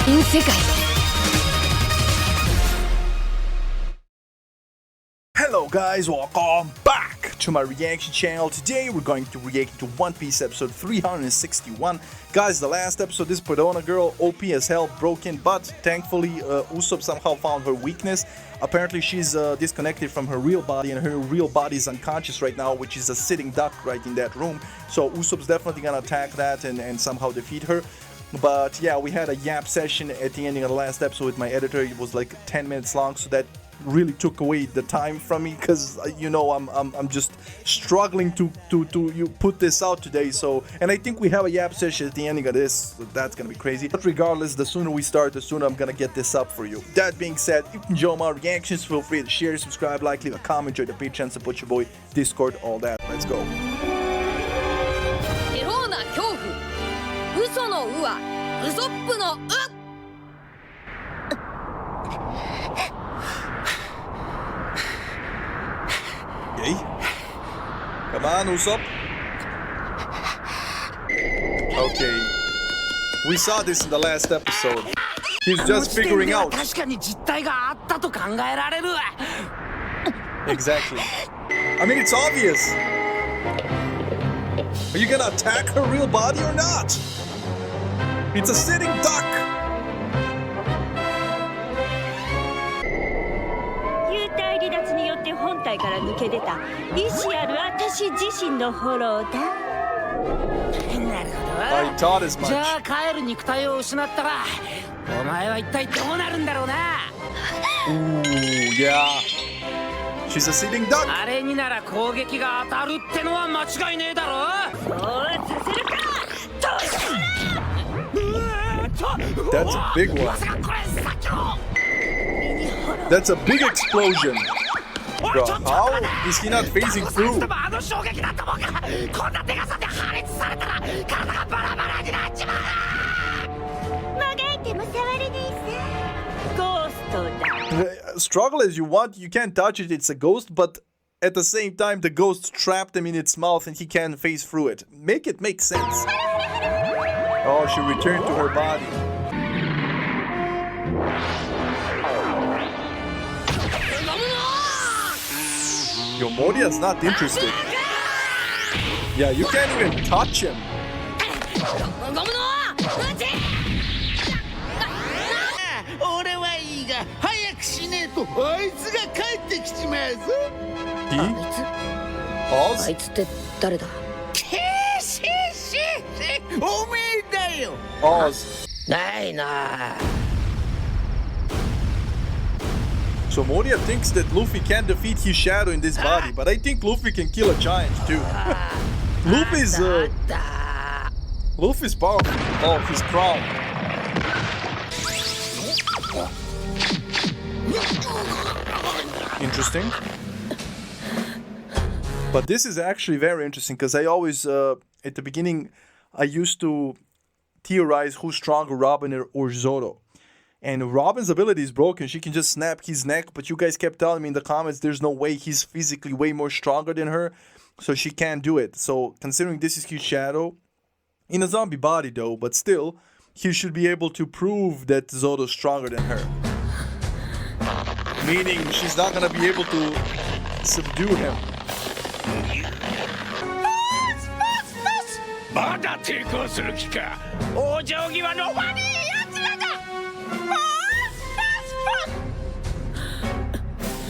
世界 Hello guys, welcome back to my reaction channel. Today we're going to react to One Piece episode 361. Guys, the last episode, this Perona girl, OP as hell, broken, but thankfully Usopp somehow found her weakness. Apparently she's disconnected from her real body, and her real body is unconscious right now, which is a sitting duck right in that room. So Usopp's definitely gonna attack that and somehow defeat her. But yeah, we had a yap session at the ending of the last episode with my editor. It was like 10 minutes long, so that really took away the time from me, because you know I'm just struggling to put this out today. So, and I think we have a yap session at the ending of this, so that's gonna be crazy. But regardless, the sooner we start, the sooner I'm gonna get this up for you. That being said, if you enjoy my reactions, feel free to share, subscribe, like, leave a comment, join the Patreon, support your boy, Discord, all that. Let's go. Perona 恐怖嘘のうはウソップのう Okay. Come on, Usopp. Okay. We saw this in the last episode. He's just figuring out. Exactly. I mean, it's obvious. Are you gonna attack her real body or not? It's a sitting duck. 離脱によって本体から抜け出た意志ある私自身のフォローだ。なるほど。 I thought as much. じゃあ帰る肉体を失ったらお前は一体どうなるんだろうな。 Ooh, yeah. She's a sitting duck. あれになら攻撃が当たるってのは間違いねえだろ。そうさせるか。 That's a big one. That's a big explosion. Bro, how is he not phasing through? Struggle as you want, you can't touch it, it's a ghost, but at the same time the ghost trapped him in its mouth and he can't phase through it. Make it make sense. Oh, she returned to her body. Yo, Moria's not interested. Yeah, you can't even touch him. He? Oz? Oz. So Moria thinks that Luffy can't defeat his shadow in this body, but I think Luffy can kill a giant too. Luffy's powerful. Oh, his crown. Interesting. But this is actually very interesting, because I always, at the beginning, I used to theorize who's stronger, Robin or Zoro. And Robin's ability is broken. She can just snap his neck, but you guys kept telling me in the comments there's no way, he's physically way more stronger than her, so she can't do it. So considering this is his shadow, in a zombie body though, but still, he should be able to prove that Zoro's stronger than her. Meaning she's not gonna be able to subdue him.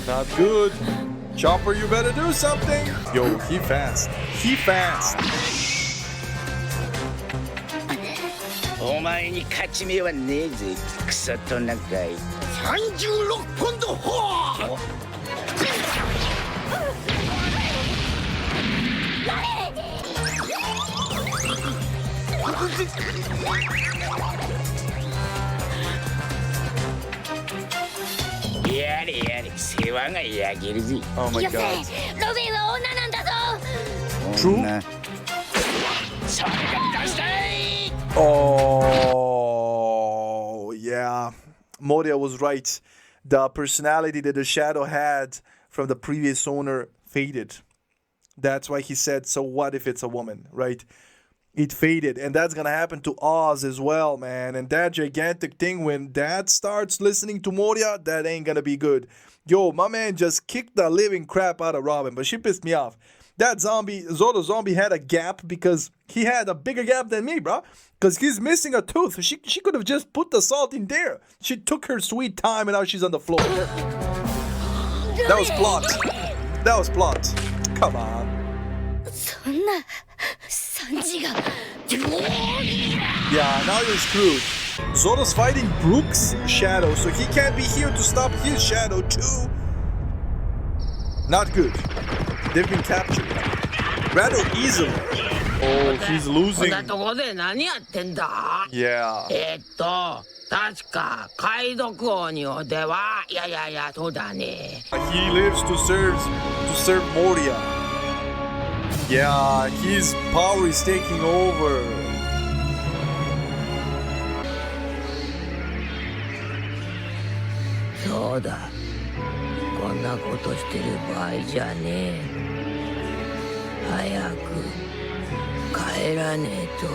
Not good. Chopper, you better do something. Yo, he fast. He fast. お前に勝ち目はねえぜ、クソトナカイ。36ポンドホー。やれやれ、世話が焼けるぜ。Oh my god. ロビンは女なんだぞ。 True? それが出したい。 Oh, yeah. Moria was right. The personality that the shadow had from the previous owner faded. That's why he said, so what if it's a woman, right? it faded. And that's gonna happen to Oz as well, man. And that gigantic thing, when Dad starts listening to Moria, that ain't gonna be good. Yo, my man just kicked the living crap out of Robin, but she pissed me off. That zombie, Zoro zombie, had a gap because he had a bigger gap than me, bro. Because he's missing a tooth. She could have just put the salt in there. She took her sweet time and now she's on the floor. That was plot. That was plot. Come on. そんなサンジが Yeah, now you're screwed. Zoro's fighting Brook's shadow, so he can't be here to stop his shadow too. Not good. They've been captured rather easily. Oh, he's losing. こんなとこで何やってんだ Yeah. 確か解読王におではいやそうだね He lives to serve Moria. Yeah, his power is taking over. そうだこんなことしてる場合じゃねえ早く帰らねえと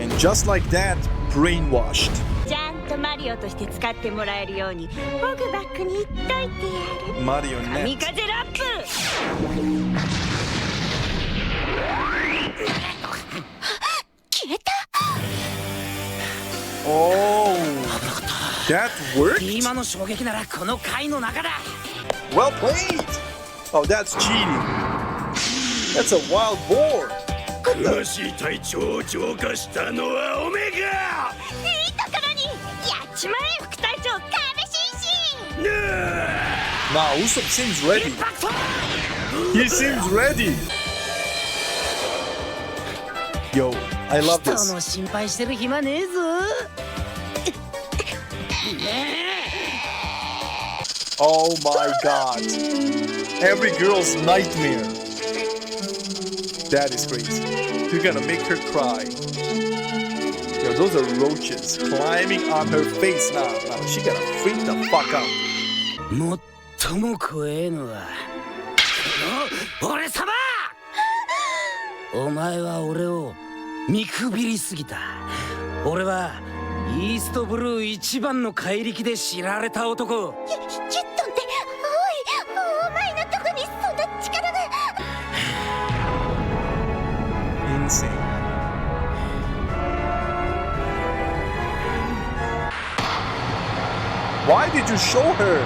And just like that, brainwashed. ちゃんとマリオとして使ってもらえるように僕バックに言っといてやる Marionette. 神風ラップ消えた Oh, that worked? 今の衝撃ならこの回の中だ Well played. Oh, that's cheating. That's a wild boar. 詳しい隊長を浄化したのはオメガ。いいところにやっちまえ副隊長カメシンシン Nah, Usopp seems ready. He seems ready. Yo, I love 人 this. の心配してる暇ねえぞ Oh my god. Every girl's nightmare. That is crazy. You're gonna make her cry. Yo, those are roaches climbing on her face now. Now she gonna freak the fuck out. 最も怖えのはこの俺様お前は俺を見くびりすぎた俺はイーストブルー一番の怪力で知られた男ヒュットンっておいお前のとこにそんな力が Insane. Why did you show her?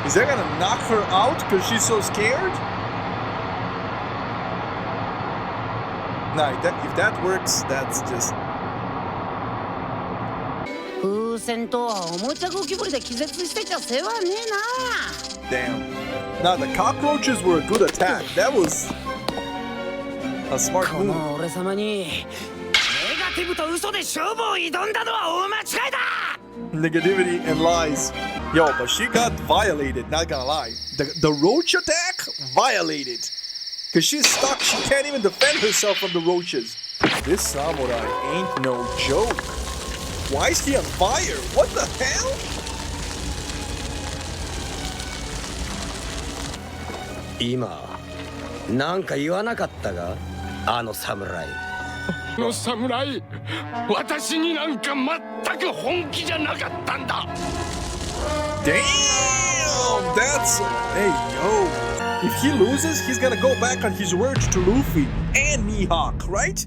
Is that gonna knock her out because she's so scared? Nah, if that works, that's just... 風船とおもちゃゴキブリで気絶してちゃ世話ねえな Damn. Now, the cockroaches were a good attack. That was a smart こ move. の俺様にネガティブと嘘で勝負を挑んだのは大間違いだ Negativity and lies. Yo, but she got violated, not gonna lie. The roach attack? Violated. Because she's stuck, she can't even defend herself from the roaches. This samurai ain't no joke. Why is he on fire? What the hell? 今なんか言わなかったがあの侍の侍私になんか全く本気じゃなかったんだ Damn! That's... Hey, yo. If he loses, he's gonna go back on his word to Luffy and Mihawk, right?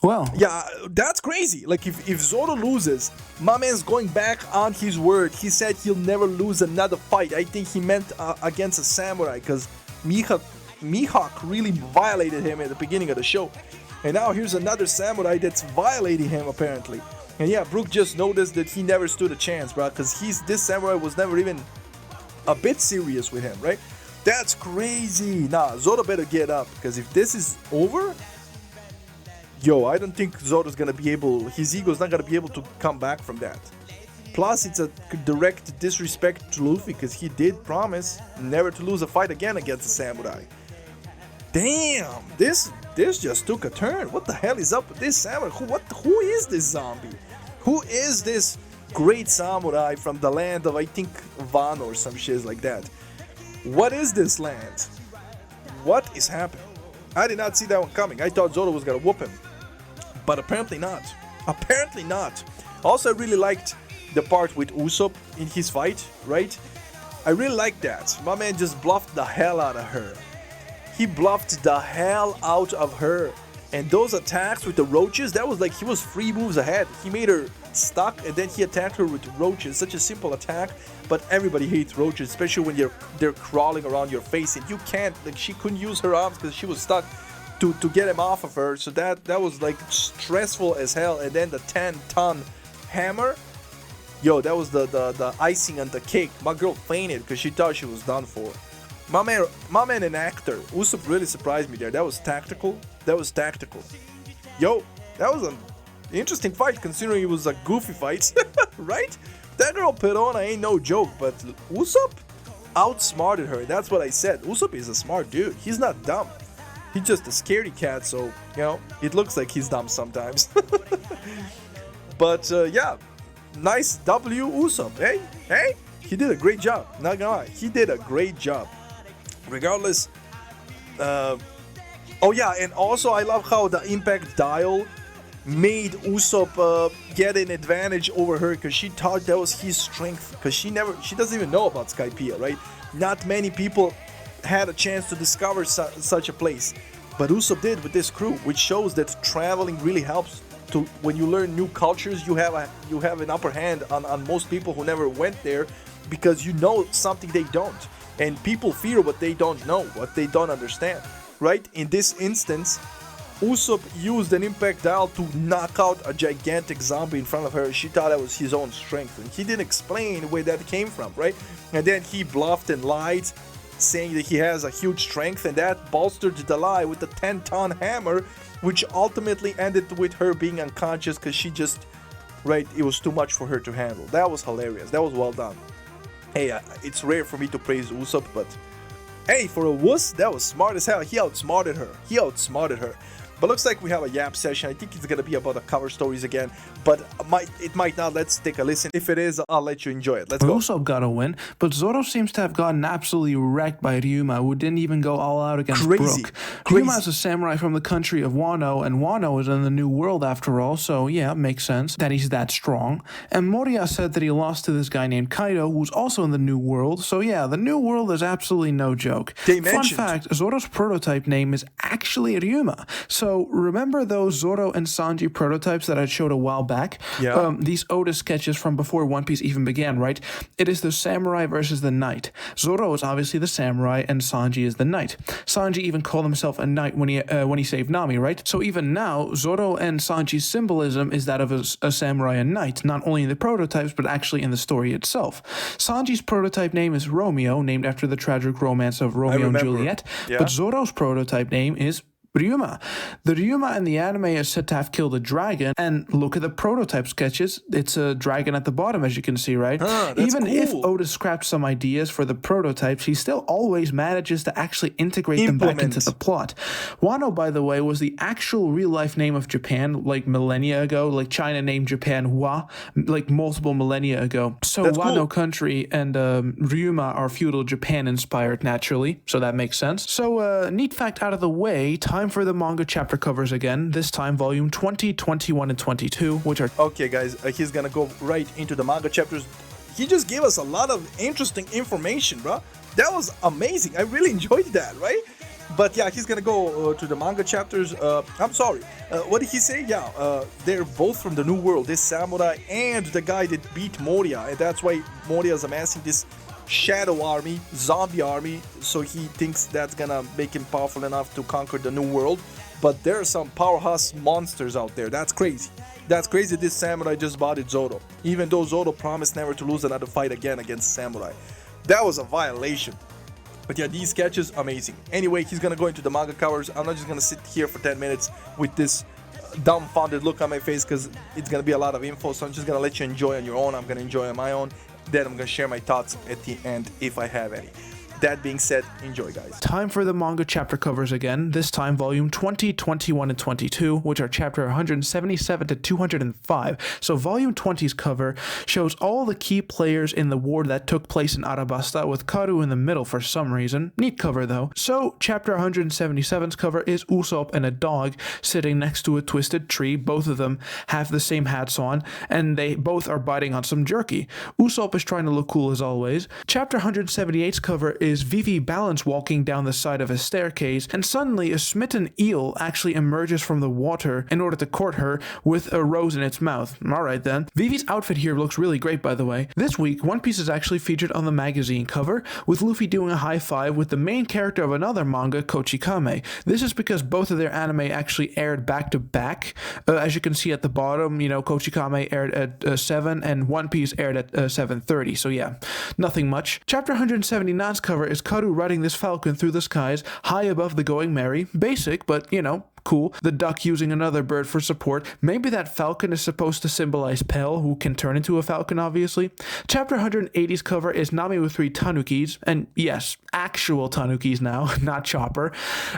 Well, Yeah, that's crazy. Like, if Zoro loses, my man's going back on his word. He said he'll never lose another fight. I think he meant against a samurai, because Mihawk really violated him at the beginning of the show. And now here's another samurai that's violating him, apparently. And yeah, Brook just noticed that he never stood a chance, bro, because this samurai was never even a bit serious with him, right? That's crazy. Nah, Zoro better get up, because if this is over... Yo, I don't think Zoro's gonna be able... His ego's not gonna be able to come back from that. Plus, it's a direct disrespect to Luffy, because he did promise never to lose a fight again against a samurai. Damn, this just took a turn. What the hell is up with this samurai? Who is this zombie? Who is this great samurai from the land of, I think, Wano or some shit like that? What is this land? what is happening? I did not see that one coming. I thought Zoro was gonna whoop him, but apparently not. Apparently not. Also, I really liked the part with Usopp in his fight, right? I really liked that. My man just bluffed the hell out of her. He bluffed the hell out of her. And those attacks with the roaches, that was like he was 3 moves ahead. He made her stuck and then he attacked her with roaches. Such a simple attack, but everybody hates roaches, especially when they're crawling around your face and you can't, like, she couldn't use her arms because she was stuck to get him off of her. So that was like stressful as hell. And then the 10-ton hammer, yo, that was the icing on the cake. My girl fainted because she thought she was done for. My man an actor. Usopp really surprised me there. That was tactical. That was tactical. Yo, that was an interesting fight considering it was a goofy fight, right? That girl Perona ain't no joke, but Usopp outsmarted her. That's what I said. Usopp is a smart dude. He's not dumb. He's just a scaredy cat, so, you know, it looks like he's dumb sometimes. But, yeah, nice W Usopp. Hey, he did a great job. Not gonna lie, he did a great job. Regardless, oh yeah, and also I love how the impact dial made Usopp get an advantage over her because she thought that was his strength because she doesn't even know about Skypiea, right? Not many people had a chance to discover such a place, but Usopp did with this crew, which shows that traveling really helps. To when you learn new cultures, you have an upper hand on most people who never went there because you know something they don't. And people fear what they don't know, what they don't understand, right? In this instance, Usopp used an impact dial to knock out a gigantic zombie in front of her. She thought that was his own strength, and he didn't explain where that came from, right? And then he bluffed and lied, saying that he has a huge strength, and that bolstered the lie with the 10-ton hammer, which ultimately ended with her being unconscious because she just, right, it was too much for her to handle. That was hilarious. That was well done. Hey, it's rare for me to praise Usopp, but hey, for a wuss, that was smart as hell. He outsmarted her. But looks like we have a yap session. I think it's gonna be about the cover stories again, but it might not. Let's take a listen. If it is, I'll let you enjoy it. Let's go. Usopp got a win, but Zoro seems to have gotten absolutely wrecked by Ryuma, who didn't even go all out against Brook. Ryuma is a samurai from the country of Wano, and Wano is in the New World after all, so yeah, it makes sense that he's that strong. And Moria said that he lost to this guy named Kaido, who's also in the New World, so yeah, the New World is absolutely no joke. Fun fact, Zoro's prototype name is actually Ryuma. So remember those Zoro and Sanji prototypes that I showed a while back? Yeah. These Oda sketches from before One Piece even began, right? It is the samurai versus the knight. Zoro is obviously the samurai and Sanji is the knight. Sanji even called himself a knight when he saved Nami, right? So even now, Zoro and Sanji's symbolism is that of a samurai and knight, not only in the prototypes, but actually in the story itself. Sanji's prototype name is Romeo, named after the tragic romance of Romeo and Juliet, but Zoro's prototype name is Ryuma. The Ryuma in the anime is said to have killed a dragon, and look at the prototype sketches. It's a dragon at the bottom, as you can see, right? Even if Oda scrapped some ideas for the prototypes, he still always manages to actually integrate them back into the plot. Wano, by the way, was the actual real-life name of Japan, like millennia ago, like China named Japan Hua, like multiple millennia ago. So Wano country and Ryuma are feudal Japan inspired, naturally, so that makes sense. So, neat fact out of the way, time for the manga chapter covers again, this time volume 20, 21, and 22, which are... Okay, guys, he's gonna go right into the manga chapters. He just gave us a lot of interesting information, bro. That was amazing. I really enjoyed that, right? But yeah, he's gonna go to the manga chapters. I'm sorry. What did he say? Yeah, they're both from the New World. This samurai and the guy that beat Moria. And that's why Moria is amassing this shadow army, zombie army, so he thinks that's gonna make him powerful enough to conquer the New World. But there are some powerhouse monsters out there. That's crazy. That's crazy. This samurai just bodied Zoro, even though Zoro promised never to lose another fight again against samurai. That was a violation. But yeah, these sketches, amazing. Anyway, he's gonna go into the manga covers. I'm not just gonna sit here for 10 minutes with this dumbfounded look on my face because it's gonna be a lot of info, so I'm just gonna let you enjoy on your own. I'm gonna enjoy on my own. Then I'm gonna share my thoughts at the end if I have any. That being said, enjoy, guys. Time for the manga chapter covers again, this time volume 20, 21, and 22, which are chapter 177 to 205. So volume 20's cover shows all the key players in the war that took place in Arabasta, with Karu in the middle for some reason. Neat cover though. So chapter 177's cover is Usopp and a dog sitting next to a twisted tree. Both of them have the same hats on, and they both are biting on some jerky. Usopp is trying to look cool as always. Chapter 178's cover is Vivi balance walking down the side of a staircase, and suddenly a smitten eel actually emerges from the water in order to court her with a rose in its mouth. Alright then. Vivi's outfit here looks really great, by the way. This week, One Piece is actually featured on the magazine cover, with Luffy doing a high five with the main character of another manga, Kochikame. This is because both of their anime actually aired back to back. As you can see at the bottom, you know, Kochikame aired at 7 and One Piece aired at 7:30. So yeah, nothing much. Chapter 179's cover is Karu riding this falcon through the skies high above the Going Merry. Basic, but you know, cool. The duck using another bird for support. Maybe that falcon is supposed to symbolize Pell, who can turn into a falcon, obviously. Chapter 180's cover is Nami with 3 tanukis, and yes, actual tanukis now, not Chopper.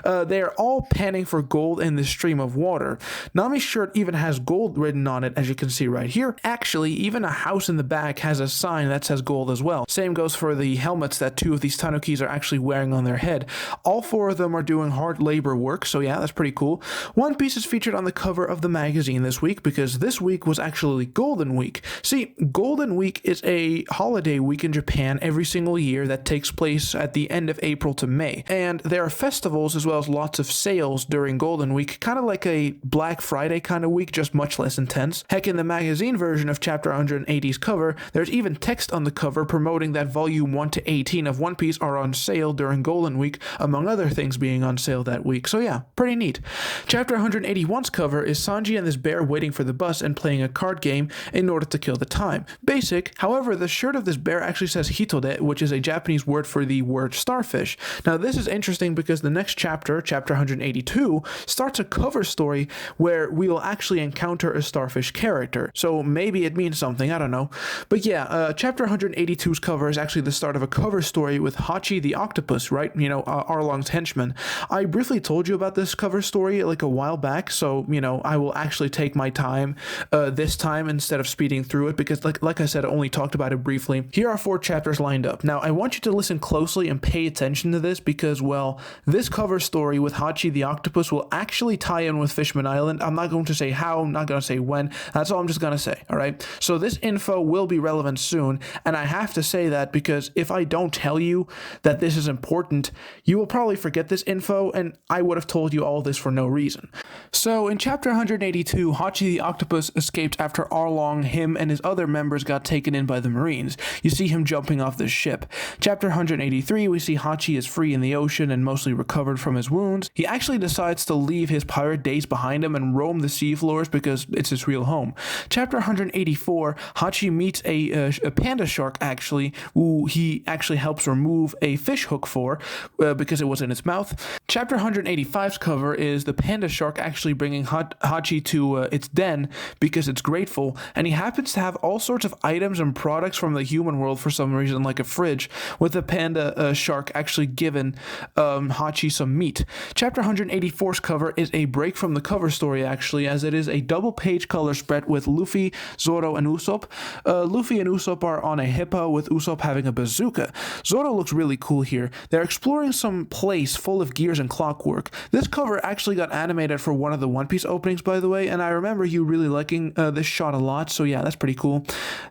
They are all panning for gold in this stream of water. Nami's shirt even has gold written on it, as you can see right here. Actually, even a house in the back has a sign that says gold as well. Same goes for the helmets that 2 of these tanukis are actually wearing on their head. All 4 of them are doing hard labor work, so yeah, that's pretty cool. One Piece is featured on the cover of the magazine this week because this week was actually Golden Week. See, Golden Week is a holiday week in Japan every single year that takes place at the end of April to May. And there are festivals as well as lots of sales during Golden Week, kind of like a Black Friday kind of week, just much less intense. Heck, in the magazine version of Chapter 180's cover, there's even text on the cover promoting that volume 1 to 18 of One Piece are on sale during Golden Week, among other things being on sale that week. So yeah, pretty neat. Chapter 181's cover is Sanji and this bear waiting for the bus and playing a card game in order to kill the time. Basic, however, the shirt of this bear actually says hitode, which is a Japanese word for the word starfish. Now this is interesting because the next chapter, chapter 182, starts a cover story where we will actually encounter a starfish character. So maybe it means something, I don't know. But yeah, chapter 182's cover is actually the start of a cover story with Hachi the octopus, right? You know, Arlong's henchman. I briefly told you about this cover story like a while back, so you know, I will actually take my time this time instead of speeding through it because like I said, I only talked about it briefly. Here are 4 chapters lined up. Now I want you to listen closely and pay attention to this because, well, this cover story with Hachi the octopus will actually tie in with Fishman Island. I'm not going to say how, I'm not going to say when, that's all I'm just going to say, alright? So this info will be relevant soon, and I have to say that because if I don't tell you that this is important, you will probably forget this info, and I would have told you all this for no reason. So in chapter 182, Hachi the octopus escaped after Arlong, him, and his other members got taken in by the Marines. You see him jumping off the ship. Chapter 183, we see Hachi is free in the ocean and mostly recovered from his wounds. He actually decides to leave his pirate days behind him and roam the seafloors because it's his real home. Chapter 184, Hachi meets a panda shark actually, who he actually helps remove a fish hook for because it was in its mouth. Chapter 185's cover is the panda shark actually bringing Hachi to its den because it's grateful, and he happens to have all sorts of items and products from the human world for some reason, like a fridge, with the panda shark actually given Hachi some meat. Chapter 184's cover is a break from the cover story actually, as it is a double-page color spread with Luffy, Zoro, and Usopp. Luffy and Usopp are on a hippo with Usopp having a bazooka. Zoro looks really cool here. They're exploring some place full of gears and clockwork. This cover actually got animated for one of the One Piece openings, by the way, and I remember you really liking this shot a lot, so yeah, that's pretty cool.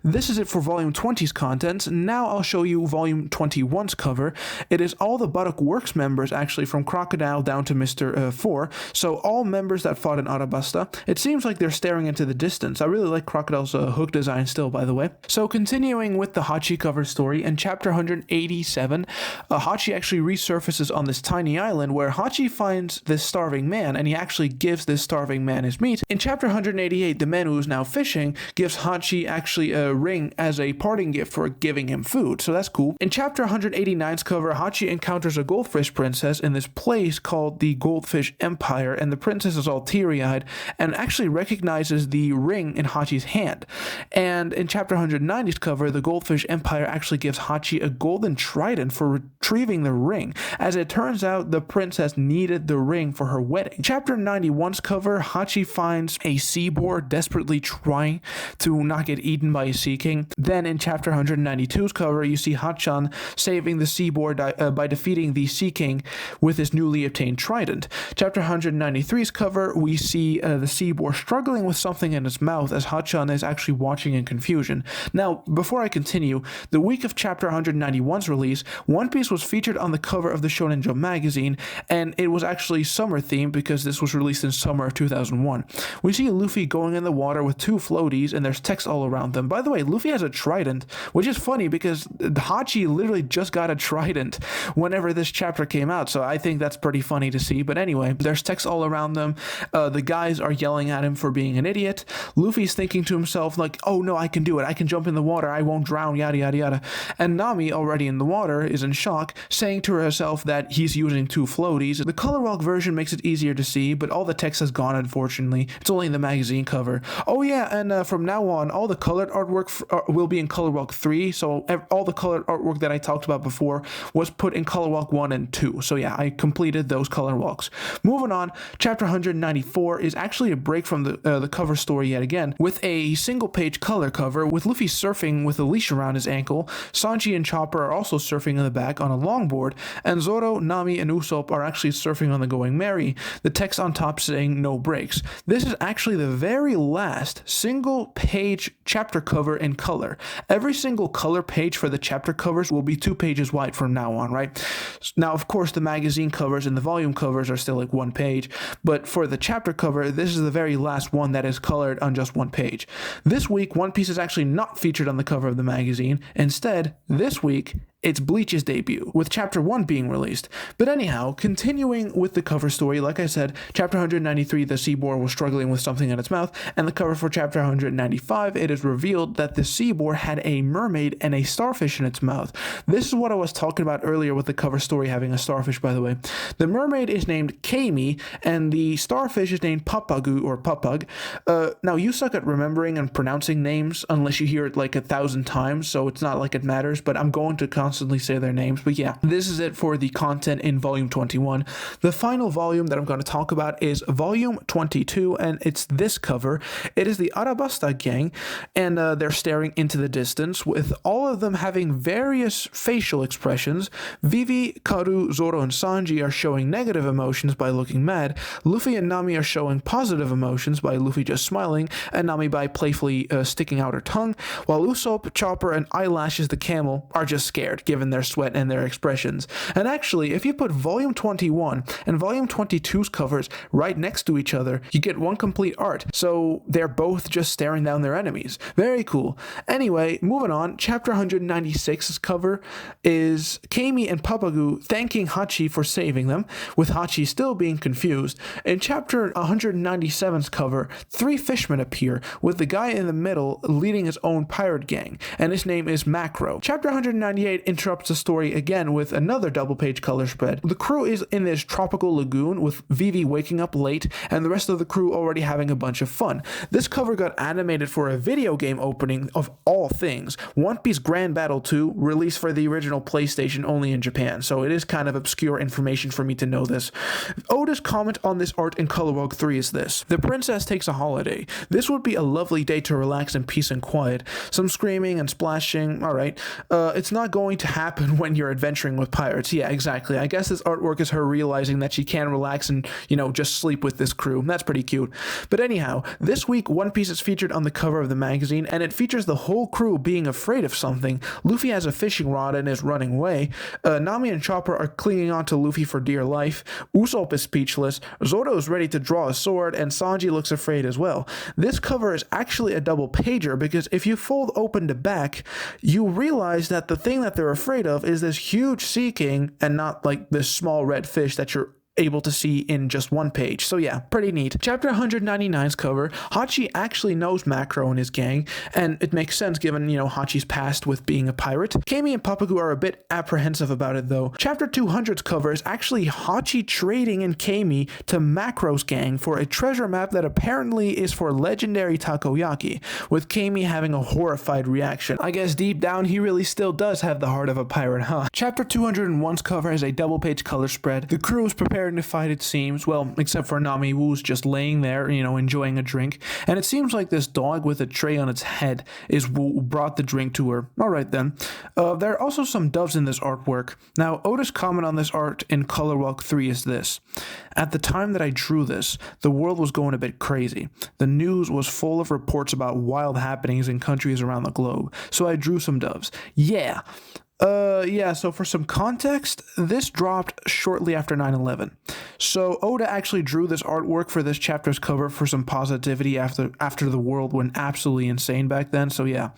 This is it for Volume 20's contents. Now I'll show you Volume 21's cover. It is all the Buttock Works members, actually, from Crocodile down to Mr. 4, so all members that fought in Arabasta. It seems like they're staring into the distance. I really like Crocodile's hook design still, by the way. So continuing with the Hachi cover story, in Chapter 187, Hachi actually resurfaces on this tiny island where Hachi finds this starving man man, and he actually gives this starving man his meat. In chapter 188, the man who is now fishing gives Hachi actually a ring as a parting gift for giving him food, so that's cool. In chapter 189's cover, Hachi encounters a goldfish princess in this place called the Goldfish Empire, and the princess is all teary-eyed and actually recognizes the ring in Hachi's hand. And in chapter 190's cover, the Goldfish Empire actually gives Hachi a golden trident for retrieving the ring. As it turns out, the princess needed the ring for her wedding. Chapter 91's cover, Hachi finds a sea boar desperately trying to not get eaten by a sea king. Then in chapter 192's cover, you see Hachan saving the sea boar by defeating the sea king with his newly obtained trident. Chapter 193's cover, we see the sea boar struggling with something in its mouth as Hachan is actually watching in confusion. Now, before I continue, the week of chapter 191's release, One Piece was featured on the cover of the Shonen Jump magazine, and it was actually summer themed because this was released in summer of 2001. We see Luffy going in the water with two floaties, and there's text all around them. By the way, Luffy has a trident, which is funny because Hachi literally just got a trident whenever this chapter came out, so I think that's pretty funny to see. But anyway, there's text all around them. The guys are yelling at him for being an idiot. Luffy's thinking to himself like, oh no, I can do it. I can jump in the water. I won't drown, yada yada yada. And Nami, already in the water, is in shock, saying to herself that he's using two floaties. The color walk version makes it easier to see, but all the text has gone, unfortunately. It's only in the magazine cover. Oh yeah, and from now on, all the colored artwork will be in color walk 3, so all the colored artwork that I talked about before was put in color walk 1 and 2. So yeah, I completed those color walks. Moving on, chapter 194 is actually a break from the cover story yet again, with a single page color cover with Luffy surfing with a leash around his ankle. Sanji and Chopper are also surfing in the back on a longboard, and Zoro, Nami, and Usopp are actually surfing on the Going Merry, the text on top saying no breaks. This is actually the very last single page chapter cover in color. Every single color page for the chapter covers will be 2 pages wide from now on, right? Now, of course, the magazine covers and the volume covers are still like 1 page, but for the chapter cover, this is the very last one that is colored on just 1 page. This week, One Piece is actually not featured on the cover of the magazine. Instead, this week, it's Bleach's debut, with chapter 1 being released. But anyhow, continuing with the cover story, like I said, chapter 193, the sea boar was struggling with something in its mouth, and the cover for chapter 195, it is revealed that the sea boar had a mermaid and a starfish in its mouth. This is what I was talking about earlier with the cover story having a starfish, by the way. The mermaid is named Kami, and the starfish is named Papagu, or Papag. Now, you suck at remembering and pronouncing names unless you hear it like 1,000 times, so it's not like it matters, but I'm going to constantly say their names. But yeah, this is it for the content in volume 21. The final volume that I'm going to talk about is volume 22, and it's this cover. It is the Arabasta gang, and they're staring into the distance, with all of them having various facial expressions. Vivi, Karu, Zoro, and Sanji are showing negative emotions by looking mad. Luffy and Nami are showing positive emotions by Luffy just smiling, and Nami by playfully sticking out her tongue, while Usopp, Chopper, and Eyelashes the camel are just scared, given their sweat and their expressions. And actually, if you put volume 21 and volume 22's covers right next to each other, you get one complete art. So they're both just staring down their enemies. Very cool. Anyway, moving on, chapter 196's cover is Kami and Papagu thanking Hachi for saving them, with Hachi still being confused. In chapter 197's cover, 3 fishmen appear, with the guy in the middle leading his own pirate gang, and his name is Macro. Chapter 198 interrupts the story again with another double-page color spread. The crew is in this tropical lagoon, with Vivi waking up late and the rest of the crew already having a bunch of fun. This cover got animated for a video game opening of all things, One Piece Grand Battle 2, released for the original PlayStation only in Japan, so it is kind of obscure information for me to know this. Oda's comment on this art in Color Walk 3 is this: the princess takes a holiday. This would be a lovely day to relax in peace and quiet. Some screaming and splashing, alright. It's not going to happen when you're adventuring with pirates. Yeah, exactly. I guess this artwork is her realizing that she can relax and, just sleep with this crew. That's pretty cute. But anyhow, this week One Piece is featured on the cover of the magazine, and it features the whole crew being afraid of something. Luffy has a fishing rod and is running away. Nami and Chopper are clinging on to Luffy for dear life. Usopp is speechless. Zoro is ready to draw a sword, and Sanji looks afraid as well. This cover is actually a double pager, because if you fold open the back, you realize that the thing that they're afraid of is this huge sea king, and not like this small red fish that you're able to see in just one page. So yeah, pretty neat. Chapter 199's cover, Hachi actually knows Macro and his gang, and it makes sense given, Hachi's past with being a pirate. Kami and Papagu are a bit apprehensive about it though. Chapter 200's cover is actually Hachi trading in Kami to Macro's gang for a treasure map that apparently is for legendary takoyaki, with Kami having a horrified reaction. I guess deep down he really still does have the heart of a pirate, huh? Chapter 201's cover is a double-page color spread. The crew is preparing to fight, it seems, well, except for Nami, who's just laying there, enjoying a drink, and it seems like this dog with a tray on its head is who brought the drink to her. Alright then. There are also some doves in this artwork. Now, Oda's comment on this art in Color Walk 3 is this: at the time that I drew this, the world was going a bit crazy. The news was full of reports about wild happenings in countries around the globe, so I drew some doves. Yeah, so for some context, this dropped shortly after 9/11. So Oda actually drew this artwork for this chapter's cover for some positivity after the world went absolutely insane back then. So yeah.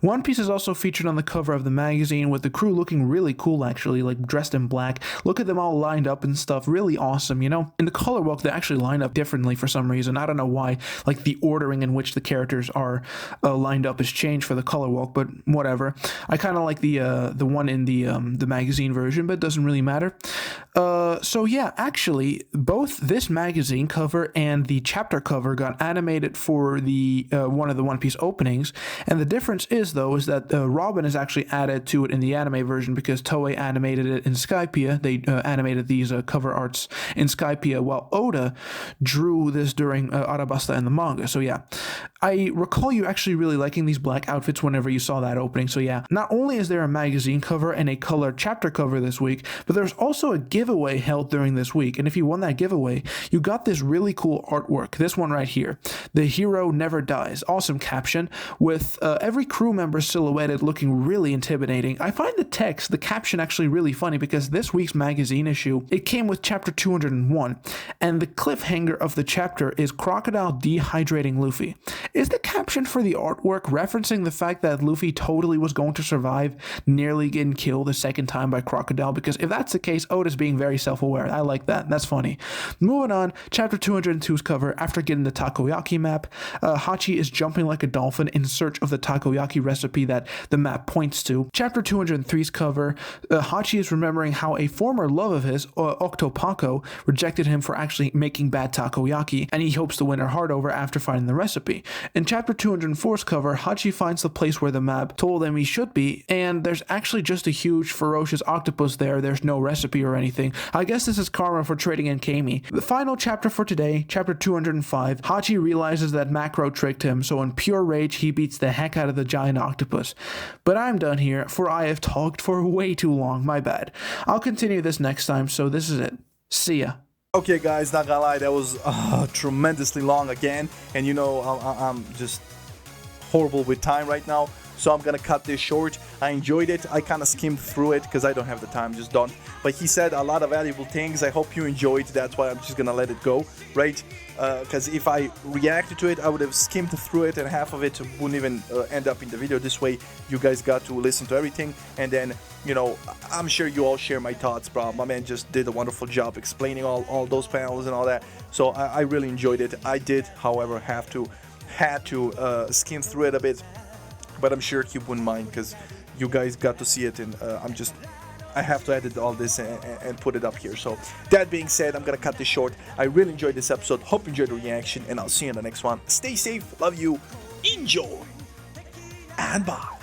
One Piece is also featured on the cover of the magazine, with the crew looking really cool actually, like dressed in black. Look at them all lined up and stuff, really awesome, In the color walk, they actually line up differently for some reason. I don't know why, like the ordering in which the characters are lined up is changed for the color walk, but whatever. I kind of like the one in the magazine version, but it doesn't really matter. So yeah, actually, both this magazine cover and the chapter cover got animated for the one of the One Piece openings, and the difference is though that Robin is actually added to it in the anime version because Toei animated it in Skypiea. They animated these cover arts in Skypiea, while Oda drew this during Arabasta and the manga. So yeah, I recall you actually really liking these black outfits whenever you saw that opening. So yeah, not only is there a magazine cover and a color chapter cover this week, but there's also a giveaway held during this week, and if you won that giveaway, you got this really cool artwork. This one right here, "The Hero Never Dies." Awesome caption with every crew member silhouetted, looking really intimidating. I find the caption actually really funny because this week's magazine issue, it came with chapter 201, and the cliffhanger of the chapter is Crocodile dehydrating Luffy. Is the caption for the artwork referencing the fact that Luffy totally was going to survive nearly getting killed a second time by Crocodile? Because if that's the case, Oda's being very self-aware. I like that. That's funny. Moving on, chapter 202's cover, after getting the takoyaki map, Hachi is jumping like a dolphin in search of the takoyaki recipe that the map points to. Chapter 203's cover, Hachi is remembering how a former love of his, Octopako, rejected him for actually making bad takoyaki, and he hopes to win her heart over after finding the recipe. In chapter 204's cover, Hachi finds the place where the map told him he should be, and there's actually just a huge ferocious octopus there. There's no recipe or anything. I guess this is karma for trading in Kami. The final chapter for today, chapter 205, Hachi realizes that Macro tricked him, so in pure rage he beats the heck out of the giant octopus. But I'm done here, for I have talked for way too long, my bad. I'll continue this next time, so this is it. See ya. Okay guys, not gonna lie, that was tremendously long again, and I'm just horrible with time right now, so I'm gonna cut this short. I enjoyed it. I kind of skimmed through it because I don't have the time, just don't. But he said a lot of valuable things. I hope you enjoyed. That's why I'm just gonna let it go, right? Because if I reacted to it, I would have skimmed through it, and half of it wouldn't even end up in the video. This way, you guys got to listen to everything, and then I'm sure you all share my thoughts, bro. My man just did a wonderful job explaining all those panels and all that. So I really enjoyed it. I did, however, had to skim through it a bit, but I'm sure he wouldn't mind because you guys got to see it, and I have to edit all this and put it up here. So that being said, I'm gonna cut this short. I really enjoyed this episode. Hope you enjoyed the reaction, and I'll see you in the next one. Stay safe, love you, enjoy, and bye.